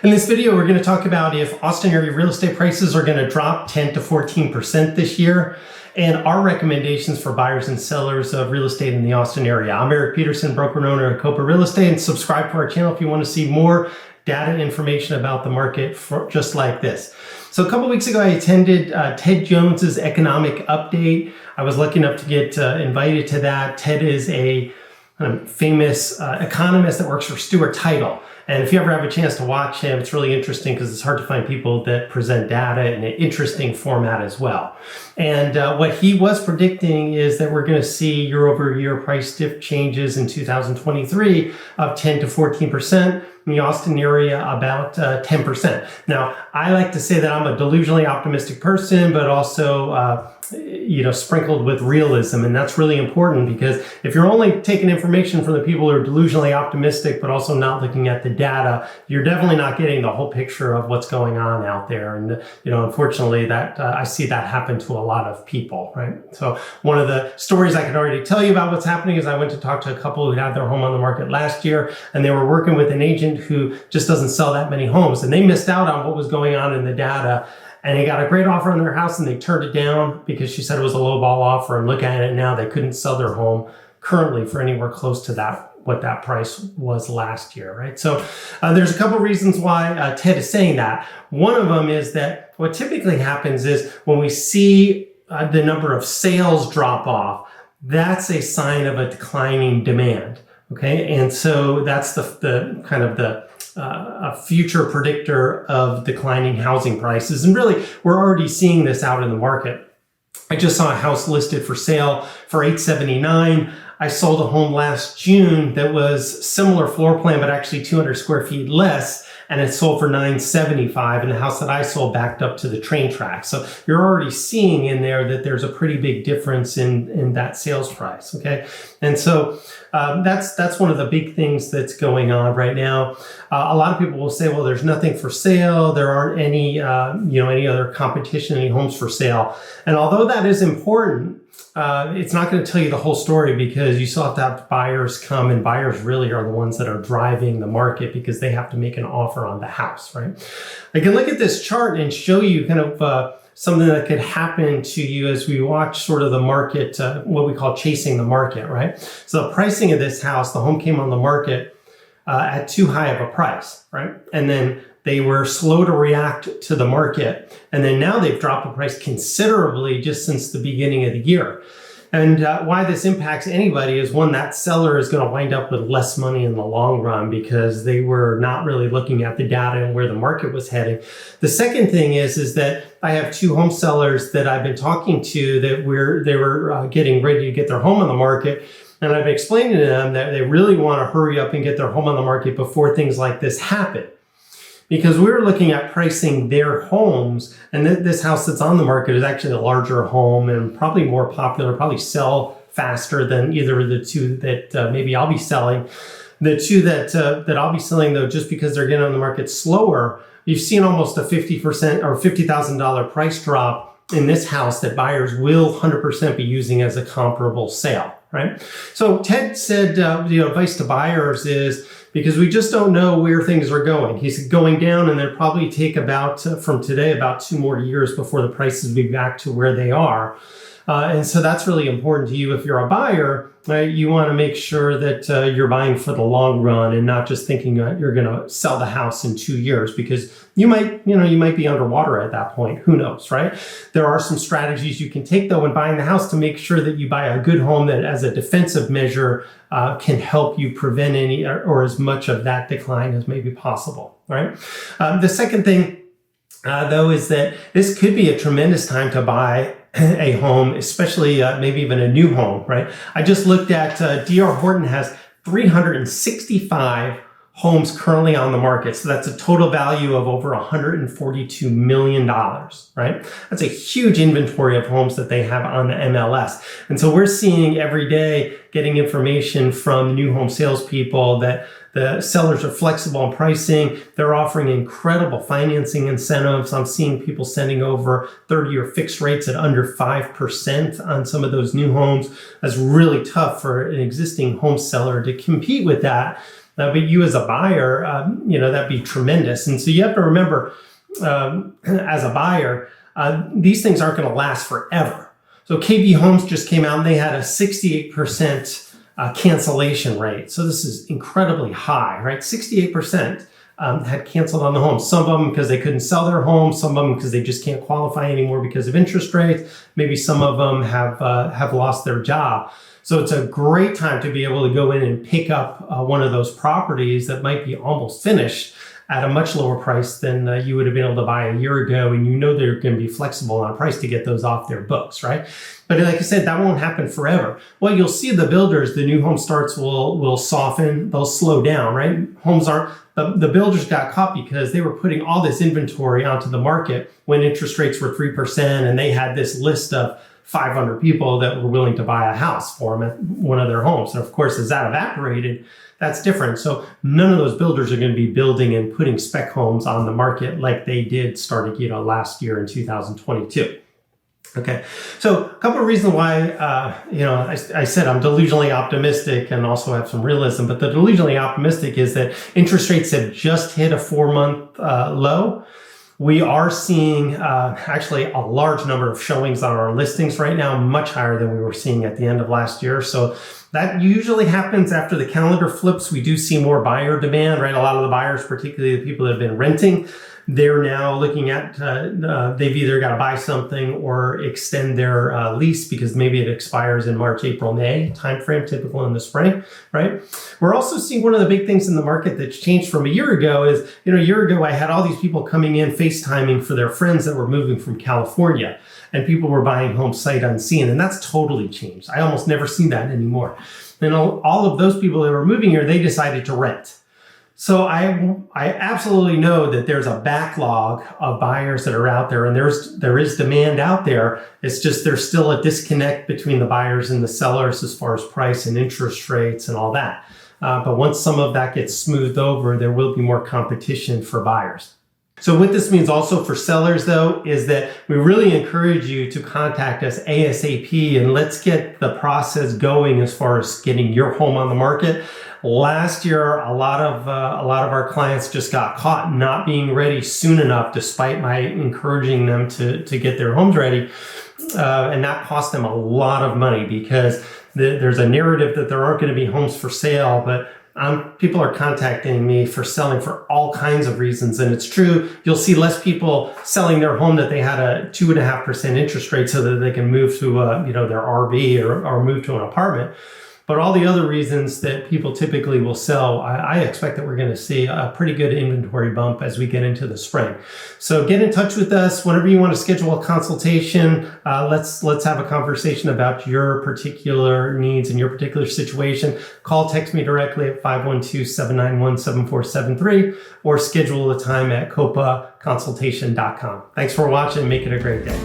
In this video, we're going to talk about if Austin area real estate prices are going to drop 10 to 14% this year, and our recommendations for buyers and sellers of real estate in the Austin area. I'm Joyce Peterson, broker and owner of Kopa Real Estate, and subscribe to our channel if you want to see more data and information about the market just like this. So a couple weeks ago, I attended Ted Jones's economic update. I was lucky enough to get invited to that. Ted is a famous economist that works for Stewart Title. And if you ever have a chance to watch him, it's really interesting because it's hard to find people that present data in an interesting format as well. And what he was predicting is that we're going to see year over year price dip changes in 2023 of 10 to 14%. In the Austin area, about 10%. Now, I like to say that I'm a delusionally optimistic person, but also, sprinkled with realism. And that's really important because if you're only taking information from the people who are delusionally optimistic, but also not looking at the data, you're definitely not getting the whole picture of what's going on out there. And, unfortunately, that I see that happen to a lot of people, right? So one of the stories I can already tell you about what's happening is I went to talk to a couple who had their home on the market last year, and they were working with an agent who just doesn't sell that many homes, and they missed out on what was going on in the data. And they got a great offer on their house and they turned it down because she said it was a low ball offer, and look at it now, they couldn't sell their home currently for anywhere close to that, what that price was last year, right? So there's a couple reasons why Ted is saying that. One of them is that what typically happens is when we see the number of sales drop off, that's a sign of a declining demand. Okay, and so that's the kind of a future predictor of declining housing prices. And really, we're already seeing this out in the market. I just saw a house listed for sale for $879. I sold a home last June that was similar floor plan, but actually 200 square feet less, and it sold for $975, and the house that I sold backed up to the train track. So you're already seeing in there that there's a pretty big difference in that sales price, okay? And so that's one of the big things that's going on right now. A lot of people will say, well, there's nothing for sale. There aren't any, any other competition, any homes for sale. And although that is important, it's not going to tell you the whole story because you still have to have buyers come, and buyers really are the ones that are driving the market because they have to make an offer on the house, right? I can look at this chart and show you kind of something that could happen to you as we watch sort of the market, what we call chasing the market, right? So the pricing of this house, the home came on the market at too high of a price, right? And then they were slow to react to the market. And then now they've dropped the price considerably just since the beginning of the year. And why this impacts anybody is, one, that seller is going to wind up with less money in the long run because they were not really looking at the data and where the market was heading. The second thing is that I have two home sellers that I've been talking to that they were getting ready to get their home on the market. And I've been explaining to them that they really want to hurry up and get their home on the market before things like this happen. Because we were looking at pricing their homes, and this house that's on the market is actually a larger home and probably more popular, probably sell faster than either of the two that maybe I'll be selling. The two that I'll be selling, though, just because they're getting on the market slower, you've seen almost a 50% or $50,000 price drop in this house that buyers will 100% be using as a comparable sale, right? So Ted said, advice to buyers is, because we just don't know where things are going. He's going down, and they'll probably take from today, about 2 more years before the prices will be back to where they are. And so that's really important to you. If you're a buyer, right, you want to make sure that you're buying for the long run and not just thinking you're going to sell the house in 2 years, because you might be underwater at that point. Who knows, right? There are some strategies you can take, though, when buying the house to make sure that you buy a good home that, as a defensive measure, can help you prevent any or as much of that decline as may be possible, right? The second thing, though, is that this could be a tremendous time to buy a home, especially maybe even a new home, right? I just looked at D.R. Horton has 365 homes currently on the market. So that's a total value of over $142 million, right? That's a huge inventory of homes that they have on the MLS. And so we're seeing every day, getting information from new home salespeople, that the sellers are flexible in pricing. They're offering incredible financing incentives. I'm seeing people sending over 30-year fixed rates at under 5% on some of those new homes. That's really tough for an existing home seller to compete with that. But you as a buyer, that'd be tremendous. And so you have to remember, as a buyer, these things aren't going to last forever. So KB Homes just came out and they had a 68% cancellation rate. So this is incredibly high, right? 68% had canceled on the home. Some of them because they couldn't sell their home. Some of them because they just can't qualify anymore because of interest rates. Maybe some of them have lost their job. So it's a great time to be able to go in and pick up one of those properties that might be almost finished at a much lower price than you would have been able to buy a year ago. And they're going to be flexible on price to get those off their books, right? But like I said, that won't happen forever. Well, you'll see the builders, the new home starts will soften, they'll slow down, right? The builders got caught because they were putting all this inventory onto the market when interest rates were 3% and they had this list of 500 people that were willing to buy a house for them at one of their homes. And of course, as that evaporated, that's different. So none of those builders are going to be building and putting spec homes on the market like they did starting, last year in 2022. Okay, so a couple of reasons why, I said I'm delusionally optimistic and also have some realism, but the delusionally optimistic is that interest rates have just hit a 4-month low. We are seeing actually a large number of showings on our listings right now, much higher than we were seeing at the end of last year. So that usually happens after the calendar flips. We do see more buyer demand, right? A lot of the buyers, particularly the people that have been renting, they're now looking at, they've either got to buy something or extend their lease because maybe it expires in March, April, May timeframe, typical in the spring, right? We're also seeing one of the big things in the market that's changed from a year ago is, a year ago I had all these people coming in FaceTiming for their friends that were moving from California, and people were buying homes sight unseen, and that's totally changed. I almost never see that anymore. And all of those people that were moving here, they decided to rent. So I absolutely know that there's a backlog of buyers that are out there, and there is demand out there. It's just there's still a disconnect between the buyers and the sellers as far as price and interest rates and all that. But once some of that gets smoothed over, there will be more competition for buyers. So what this means also for sellers, though, is that we really encourage you to contact us ASAP and let's get the process going as far as getting your home on the market. Last year, a lot of our clients just got caught not being ready soon enough, despite my encouraging them to get their homes ready. And that cost them a lot of money because there's a narrative that there aren't going to be homes for sale, but people are contacting me for selling for all kinds of reasons. And it's true, you'll see less people selling their home that they had a 2.5% interest rate so that they can move to their RV or move to an apartment. But all the other reasons that people typically will sell, I expect that we're going to see a pretty good inventory bump as we get into the spring. So get in touch with us whenever you want to schedule a consultation. Let's have a conversation about your particular needs and your particular situation. Call, text me directly at 512-791-7473 or schedule a time at kopaconsultation.com. Thanks for watching. Make it a great day.